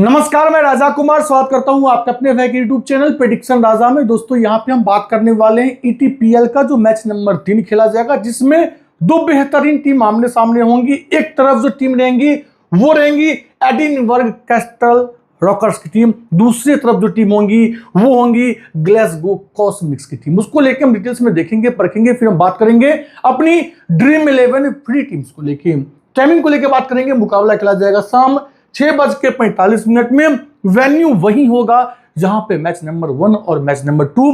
नमस्कार, मैं राजा कुमार स्वागत करता हूं आपके अपने यूट्यूब चैनल प्रेडिक्शन राजा में। दोस्तों यहां पे हम बात करने वाले हैं ईटीपीएल का जो मैच नंबर 3 खेला जाएगा, जिसमें दो बेहतरीन टीम आमने सामने होंगी। एक तरफ जो टीम रहेंगी वो रहेंगी एडिनबर्ग कैस्टल रॉकर्स की टीम, दूसरी तरफ जो टीम होंगी वो होंगी ग्लासगो कॉस्मिक्स की टीम। उसको लेकर हम डिटेल्स में देखेंगे, परखेंगे, फिर हम बात करेंगे अपनी ड्रीम 11 फ्री टीम्स को लेकर। टाइमिंग को लेकर बात करेंगे। मुकाबला खेला जाएगा शाम 6:45 में। वेन्यू वही होगा जहां पे मैच नंबर 1 और मैच नंबर 2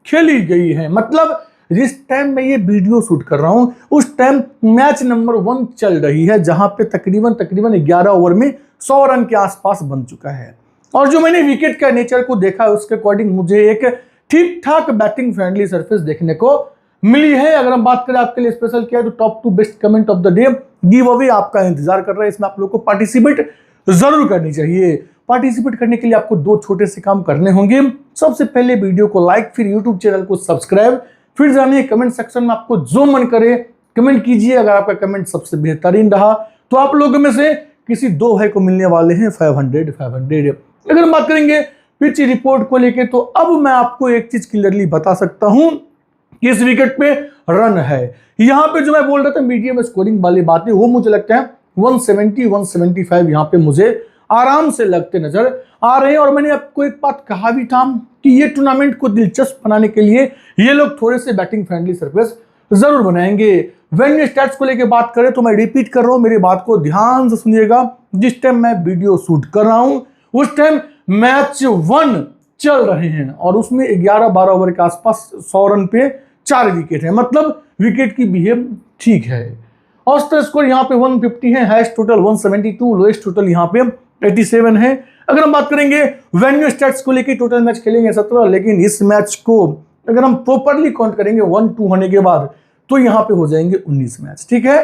खेली गई है। मतलब जिस टाइम मैं ये वीडियो शूट कर रहा हूं उस टाइम मैच नंबर 1 चल रही है, जहां पे तकरीबन 11 ओवर में 100 रन के आसपास बन चुका है। और जो मैंने विकेट का नेचर को देखा है उसके अकॉर्डिंग मुझे एक ठीक ठाक बैटिंग फ्रेंडली सरफेस देखने को मिली है। अगर हम बात करें आपके लिए स्पेशल क्या है तो top 2 best comment of the day give away आपका इंतजार कर रहा है। इसमें आप लोग को पार्टिसिपेट जरूर करनी चाहिए। पार्टिसिपेट करने के लिए आपको 2 छोटे से काम करने होंगे। सबसे पहले वीडियो को लाइक, फिर यूट्यूब चैनल को सब्सक्राइब, फिर जानिए कमेंट सेक्शन में आपको जो मन करे कमेंट कीजिए। अगर आपका कमेंट सबसे बेहतरीन रहा तो आप लोगों में से किसी 2 भाई को मिलने वाले हैं 500। अगर हम बात करेंगे पिच रिपोर्ट को लेके तो अब मैं आपको एक चीज क्लियरली बता सकता हूं कि इस विकेट पे रन है। यहां पे जो मैं बोल रहा था मीडियम स्कोरिंग वाली बातें, वो मुझे लगता है 170 175 यहां पे मुझे आराम से लगते नजर आ रहे हैं। और मैंने आपको एक बात कहा भी था कि ये टूर्नामेंट को दिलचस्प बनाने के लिए ये लोग थोड़े से बैटिंग फ्रेंडली सरफेस जरूर बनाएंगे। वेन्यू स्टैट्स को लेकर बात करें तो मैं रिपीट कर रहा हूं, मेरी बात को ध्यान से सुनिएगा। जिस टाइम मैं वीडियो शूट कर रहा हूं उस टाइम मैच 1 चल रहे हैं और उसमें 11-12 ओवर के आसपास 100 रन पे 4 विकेट है। मतलब विकेट की बिहेव ठीक है। औसत स्कोर यहाँ पे 150 है, हाईएस्ट टोटल 172, लोएस्ट टोटल यहाँ पे 87 है। अगर हम बात करेंगे वेन्यू स्टैट्स को लेकर, टोटल मैच खेलेंगे 17, लेकिन इस मैच को अगर हम प्रॉपरली काउंट करेंगे 1-2 होने के बाद तो यहाँ पे हो जाएंगे 19 मैच। ठीक है,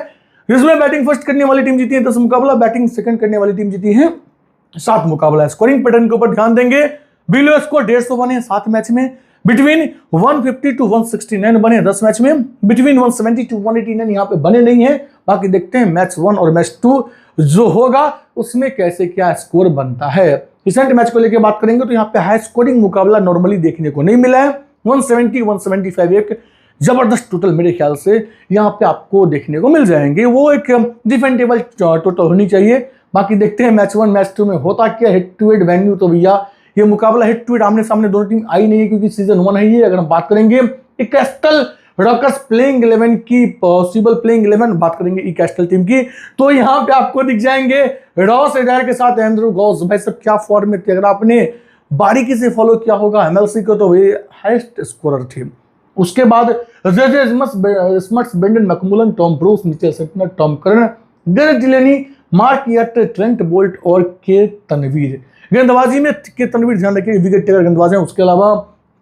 इसमें बैटिंग फर्स्ट करने वाली टीम जीती है 10 मुकाबला, बैटिंग सेकंड करने वाली टीम जीती है 7 मुकाबला। स्कोरिंग पैटर्न के ऊपर ध्यान देंगे। बिलो स्कोर 150 बने 7 मैच में, बिटवीन 150 to 169 बने 10 मैच में, बिटवीन 170 to 189 यहाँ पे बने नहीं है। बाकी देखते हैं मैच 1 और मैच 2 जो होगा उसमें कैसे क्या स्कोर बनता है। रिसेंट मैच को लेकर बात करेंगे तो यहाँ पे हाई स्कोरिंग मुकाबला नॉर्मली देखने को नहीं मिला है। 170 175 एक जबरदस्त टोटल मेरे ख्याल से यहाँ पे आपको देखने को मिल जाएंगे। वो एक डिफेंडेबल टोटल होनी चाहिए। बाकी देखते हैं मैच 1 मैच 2 में होता क्या। हेड टू हेड वेन्यू तो भैया ये मुकाबला हेड टू हेड आमने सामने दोनों टीम आई नहीं है क्योंकि सीजन 1 है ये। अगर हम बात करेंगे एक कैस्टल रॉकर्स प्लेइंग 11 की पॉसिबल प्लेइंग 11 बात करेंगे ई कैस्टल टीम की तो यहाँ पे आपको दिख जाएंगे रॉस एडायर के साथ एंड्रू गॉस। भाई सब क्या फॉर्म में थे, अगर आपने बारीकी से फॉलो किया होगा एमएलसी को तो वे हाईएस्ट स्कोरर थे। उसके बाद Smuts, Brandon McMullen, Tom Bruce, Mitchell Santner, Tom Curran, Derek Delany, Mark Watt, Trent Boult और के तनवीर। गेंदबाजी में के तनवीर ध्यान रखिए विकेट टेकर गेंदबाज हैं। उसके अलावा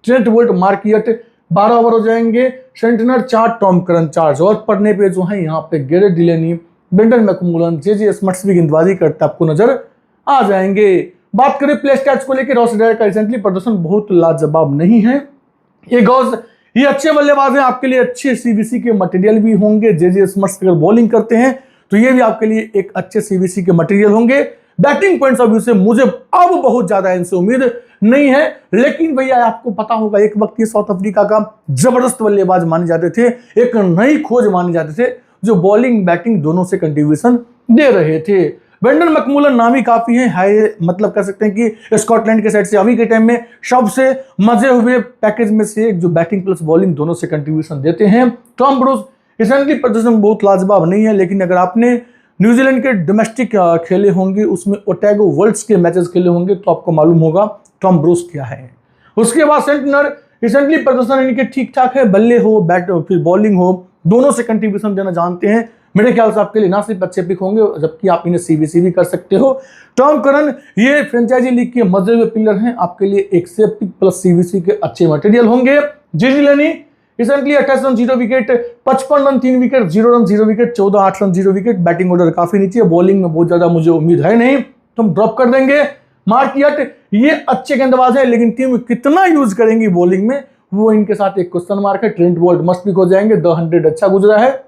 Trent Boult, mark yet 12 over हो जाएंगे, सेंटनर 4, टॉम करन 4। जरूरत पड़ने पे जो है यहाँ पे गेरेट डिलेनी, बेंडन मैकमुलन, जे स्मट्स भी गेंदबाजी करते आपको नजर आ जाएंगे। बात करें प्ले स्टैट्स को लेकर, रॉस एडायर का रिसेंटली प्रदर्शन बहुत लाजवाब नहीं है। ये अच्छे बल्लेबाज हैं, आपके लिए अच्छे सीबीसी के मटेरियल भी होंगे। जे स्मट्स अगर बॉलिंग करते हैं तो ये भी आपके लिए एक अच्छे सीबीसी के मटेरियल होंगे। बैटिंग पॉइंट्स ऑफ व्यू से मुझे अब बहुत ज्यादा इनसे उम्मीद नहीं है, लेकिन भैया आपको पता होगा एक वक्त ये साउथ अफ्रीका का जबरदस्त बल्लेबाज माने जाते थे, एक नई खोज माने जाते थे जो बॉलिंग बैटिंग दोनों से कंट्रीब्यूशन दे रहे थे। बेंडन मैकमुलन नामी काफी है, हाई मतलब कह सकते हैं कि स्कॉटलैंड के साइड से अभी के टाइम में सबसे मजे हुए पैकेज में से एक जो बैटिंग प्लस बॉलिंग दोनों से कंट्रीब्यूशन देते हैं। टॉम ब्रूस रिसेंटली प्रदर्शन बहुत लाजवाब नहीं है, लेकिन अगर आपने न्यूजीलैंड के डोमेस्टिक खेले होंगे उसमें ओटैगो वर्ल्ड्स के मैचेस खेले होंगे तो आपको मालूम होगा टॉम ब्रूस क्या है। उसके बाद सेंटनर रिसेंटली प्रदर्शन इनके ठीक ठाक है, बल्ले हो बैट फिर बॉलिंग हो दोनों से कंट्रीब्यूशन देना जानते हैं। मेरे ख्याल से आपके लिए ना सिर्फ अच्छे पिक होंगे जबकि आप इन्हें सीबीसी भी कर सकते हो। टॉम करन ये फ्रेंचाइजी लीग के मजे हुए पिलर हैं, आपके लिए एक से पिक प्लस सीबीसी के अच्छे मटेरियल होंगे। J Delany recently 28 run 0 wicket, 55 run 3 wicket, 0 run 0 wicket, 14 8 run 0 wicket. Batting order काफी नीचे है, बॉलिंग में बहुत ज्यादा मुझे उम्मीद है नहीं तो हम ड्रॉप कर देंगे। मार्क यट ये अच्छे गेंदबाज है, लेकिन टीम कितना यूज करेंगी बॉलिंग में वो इनके साथ एक क्वेश्चन मार्क है। ट्रेंट बोल्ट मस्ट पिक हो जाएंगे, 100 अच्छा गुजरा है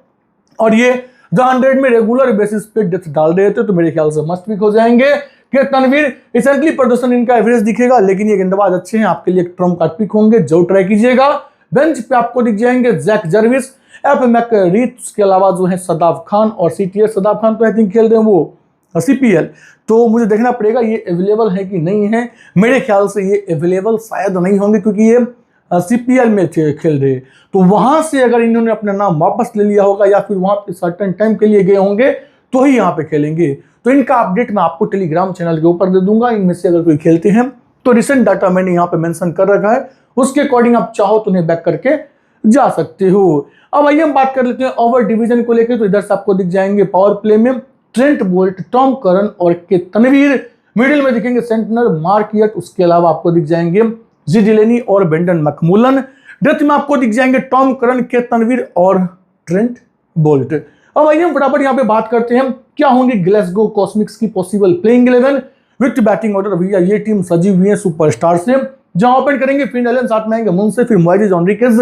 और ये 100 में रेगुलर बेसिस पे डेथ डाल रहे थे तो मेरे ख्याल से मस्ट पिक हो जाएंगे। कि तनवीर रिसेंटली प्रदर्शन इनका एवरेज दिखेगा, लेकिन ये गेंदबाज अच्छे हैं, आपके लिए एक ट्रम्प कार्ड पिक होंगे, जरूर ट्राई कीजिएगा। बेंच पे आपको दिख जाएंगे जैक जर्विस, एफ मैकरीथ, उसके अलावा जो है सदाब खान और सीटीएस। सदाब खान तो आई थिंक खेल रहे हैं वो सीपीएल, तो मुझे देखना पड़ेगा ये अवेलेबल है कि नहीं है। मेरे ख्याल से ये अवेलेबल शायद नहीं होंगे, क्योंकि ये सीपीएल में खेल रहे, तो वहां से अगर इन्होंने अपना नाम वापस ले लिया होगा या फिर वहां पे सर्टेन टाइम के लिए गए होंगे तो ही यहाँ पे खेलेंगे। तो इनका अपडेट मैं आपको टेलीग्राम चैनल के ऊपर दे दूंगा। इनमें से अगर कोई खेलते हैं तो रिसेंट डाटा मैंने यहाँ पे मेंशन कर रखा है, उसके अकॉर्डिंग आप चाहो तो उन्हें बैक करके जा सकते हो। अब आइए हम बात कर लेते हैं ओवर डिवीजन को लेकर। तो इधर से आपको दिख जाएंगे पावर प्ले में ट्रेंट बोल्ट, टॉम करन और के तनवीर। मिडिल में दिखेंगे सेंटनर, मार्क यट, उसके अलावा आपको दिख जाएंगे जी डिलेनी और बेंडन मैकमुलन। डेथ में आपको दिख जाएंगे टॉम करन, के तनवीर और ट्रेंट बोल्ट। अब आइए हम फटाफट यहाँ पे बात करते हैं क्या होंगी ग्लासगो कॉस्मिक्स की possible playing 11 with batting order. भैया ये टीम सजी हुई है सुपरस्टार से, जहां ओपन करेंगे फिन एलन, साथ में आएंगे मुनसे, फिर Moises Henriques,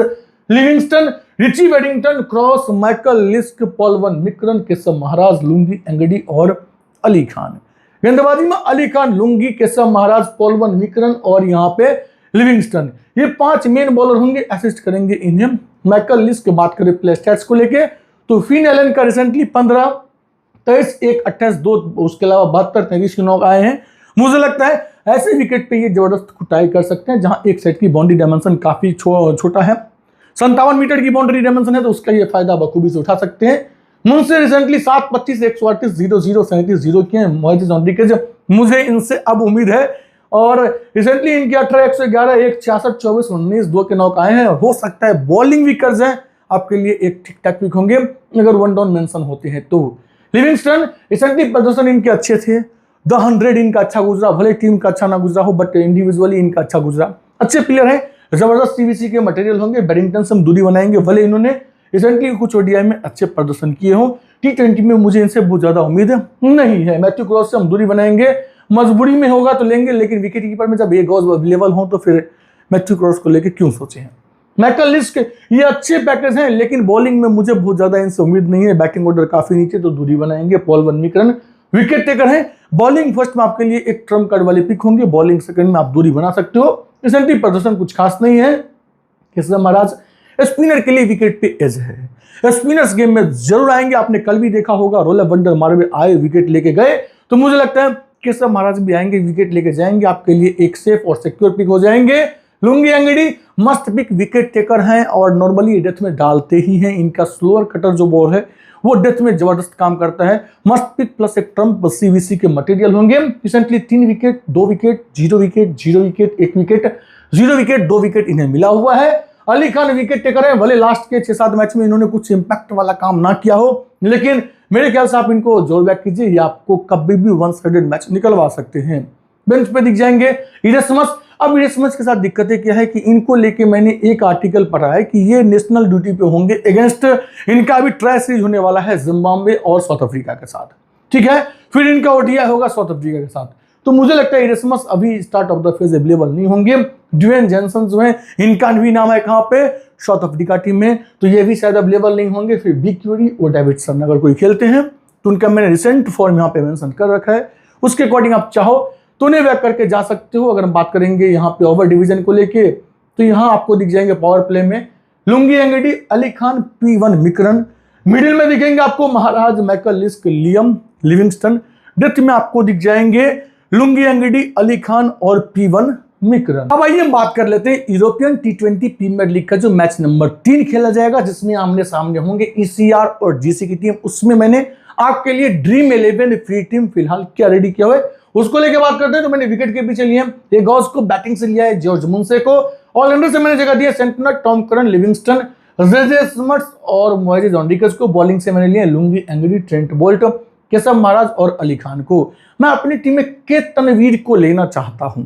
Livingstone, Richie Berrington, Cross, Michael Leask, Paul van Meekeren, Keshav Maharaj, Lungi Ngidi और अली खान। गेंदबाजी में Ali Khan, Lungi, Keshav Maharaj, Paul van Meekeren और यहाँ पे लिविंगस्टन, ये 5 मेन बॉलर होंगे। असिस्ट करेंगे इन्हें माइकल लिस्क। बात करें प्ले स्टैट्स को लेके तो फिन एलन का रिसेंटली 15, 23, 1, 28, 2, उसके अलावा 72, 33 के नॉक आए हैं। मुझे लगता है ऐसे विकेट पे ये जबरदस्त कुटाई कर सकते हैं, जहां एक सेट की बाउंड्री डायमेंशन काफी छोटा है, 57 मीटर की बाउंड्री डायमेंशन है, तो उसका ये फायदा बखूबी से उठा सकते हैं। मुझसे रिसेंटली 7, 25, 138, 0, 0, 37, 0 किए मोइजेस एनरिक्वेज। मुझे इनसे अब उम्मीद है, और रिसेंटली इनके 18, 111, 1, 66, 24, 19, 2 के नॉक आए हैं। हो सकता है बॉलिंग भी कर्ज है, आपके लिए एक ठीक ठाक पिक होंगे अगर 1 डाउन मेंशन होते हैं तो। लिविंगस्टन रिसेंटली प्रदर्शन इनके अच्छे थे, द 100 इनका अच्छा गुजरा, भले टीम का अच्छा ना गुजरा हो बट इंडिविजुअली इनका अच्छा गुजरा। अच्छे प्लेयर हैं, जबरदस्त सीवीसी के मटेरियल होंगे, बैडमिंटन से हम दूरी बनाएंगे। भले इन्होंने रिसेंटली कुछ ओडीआई में अच्छे प्रदर्शन किए हो, T20 में मुझे इनसे बहुत ज्यादा उम्मीद नहीं है। मैथ्यू क्रॉस से हम दूरी बनाएंगे, मजबूरी में होगा तो लेंगे, लेकिन विकेट कीपर में जब ये गॉज अवेलेबल हो तो फिर मैथ्यू क्रॉस को लेकर क्यों सोचे हैं। माइकल लिस्क, ये अच्छे पैकेज हैं, लेकिन बॉलिंग में मुझे बहुत ज्यादा इनसे उम्मीद नहीं है। बैटिंग ऑर्डर काफी नीचे, तो दूरी बनाएंगे। पॉल वन मिक्रन विकेट टेकर है। बॉलिंग फर्स्ट में आपके लिए एक ट्रम्प कार्ड वाले पिक होंगे, बॉलिंग सेकंड में आप दूरी बना सकते हो। रिसेंटली प्रदर्शन कुछ खास नहीं है। केशव महाराज स्पिनर के लिए विकेट पे एज है, स्पिनर्स गेम में जरूर आएंगे। आपने कल भी देखा होगा रोलर वंडर मारवे आए, विकेट लेके गए, तो मुझे लगता है केशव महाराज भी आएंगे, विकेट लेके जाएंगे, आपके लिए एक सेफ और सिक्योर पिक हो जाएंगे। Lungi Ngidi must pick wicket taker हैं और नॉर्मली डेथ में डालते ही हैं। इनका स्लोअर कटर जो बॉल है वो डेथ में जबरदस्त काम करता है। मस्ट पिक प्लस एक ट्रम्प सीवीसी के मटेरियल होंगे। Recently 3 wicket, 2 wicket, 0 wicket, 0 wicket, 1 wicket, 0 wicket, 2 wicket इन्हें मिला हुआ है। अली खान विकेट टेकर है, भले लास्ट के 6-7 मैच में इन्होंने कुछ इंपैक्ट वाला काम ना किया हो, लेकिन मेरे ख्याल से आप इनको जोर बैक कीजिए, ये आपको कभी भी 1 साइडेड मैच निकलवा सकते हैं। बेंच पे दिख जाएंगे इरेस्मस। अब इरेस्मस के साथ दिक्कतें क्या है कि इनको लेके मैंने एक आर्टिकल पढ़ा है कि ये नेशनल ड्यूटी पे होंगे अगेंस्ट, इनका अभी ट्राई सीरीज होने वाला है जिम्बाब्वे और साउथ अफ्रीका के साथ, ठीक है। फिर इनका ओडीआई होगा साउथ अफ्रीका के साथ, तो मुझे लगता है इरेस्मस अभी start of the phase available नहीं होंगे। ड्वेन जॉनसन जो है, इनका भी नाम है कहां पे, साउथ अफ्रीका टीम में, तो ये भी शायद अवेलेबल नहीं होंगे। फिर बिग क्यूरी और डेविडसन अगर कोई खेलते हैं तो उनका मैंने रिसेंट फॉर्म यहाँ पे मेंशन कर रखा है, उसके अकॉर्डिंग आप चाहो तो उन्हें बैक करके जा सकते हो। अगर हम बात करेंगे यहाँ पे ओवर डिवीजन को लेके, तो यहाँ आपको दिख जाएंगे पावर प्ले में Lungi Ngidi, Ali Khan, P1 Meekeren. Middle में दिखेंगे आपको Maharaj, Michael Leask, Liam, Livingstone. Death में आपको दिख जाएंगे लुंगी एंगडी, अली खान और P1 मिक्रन। अब आइए हम बात कर लेते हैं यूरोपियन T20 प्रीमियर लीग का जो मैच नंबर 3 खेला जाएगा, जिसमें आमने सामने होंगे ECR और GC की टीम। उसमें मैंने आपके लिए ड्रीम 11 फ्री टीम फिलहाल क्या रेडी किया हुआ है उसको लेके बात करते हैं। तो मैंने विकेट के पीछे लिए ये गॉस को बैटिंग से लिया है, जॉर्ज मुनसे को ऑलराउंडर से मैंने जगह दिया सेंटनर, टॉम करन, लिविंगस्टन, रेजेसमट्स और मोइजेस एनरिक्वेज को। बॉलिंग से मैंने लिया लुंगी एंगडी, ट्रेंट बोल्ट, केशव महाराज और अली खान को। मैं अपनी टीम में के तनवीर को लेना चाहता हूं,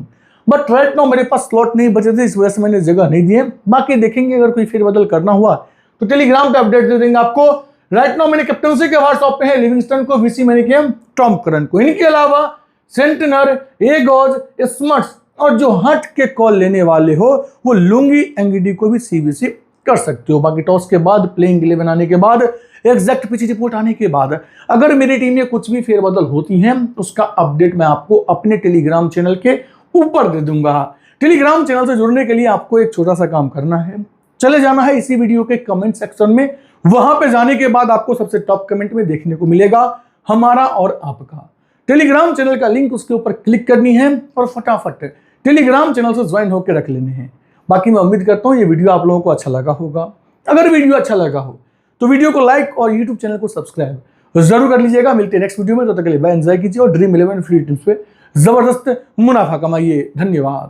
बट राइट नाउ मेरे पास स्लॉट नहीं बचे थे, इस वजह से मैंने जगह नहीं दिए। बाकी देखेंगे अगर कोई फेरबदल करना हुआ तो टेलीग्राम पे अपडेट दे देंगे आपको। राइट नाउ मैंने कैप्टनसी के व्हाट्सएप पे है लिविंगस्टन को, वीसी मैंने किया टॉम करन को। इनके अलावा सेंटनर, एगॉज, स्मट्स और जो हट के कॉल लेने वाले हो वो लुंगी एंगडी को भी सीबीसी कर सकते हो। बाकी टॉस के बाद प्लेइंग 11 आने के बाद एग्जैक्ट पिच रिपोर्ट आने के बाद अगर मेरी टीम में कुछ भी फेरबदल होती है उसका अपडेट मैं आपको अपने टेलीग्राम चैनल के ऊपर दे दूंगा। टेलीग्राम चैनल से जुड़ने के लिए आपको एक छोटा सा काम करना है, चले जाना है इसी वीडियो के कमेंट सेक्शन में। वहां पे जाने के बाद आपको सबसे टॉप कमेंट में देखने को मिलेगा हमारा और आपका टेलीग्राम चैनल का लिंक, उसके ऊपर क्लिक करनी है और फटाफट टेलीग्राम चैनल से ज्वाइन होकर रख लेने हैं। बाकी मैं उम्मीद करता हूं ये वीडियो आप लोगों को अच्छा लगा होगा। अगर वीडियो अच्छा लगा हो तो वीडियो को लाइक और यूट्यूब चैनल को सब्सक्राइब जरूर कर लीजिएगा। मिलते हैं नेक्स्ट वीडियो में, तब तक के लिए बाय, एंजॉय कीजिए और ड्रीम 11 फ्री टिप्स पे जबरदस्त मुनाफा कमाइए। धन्यवाद।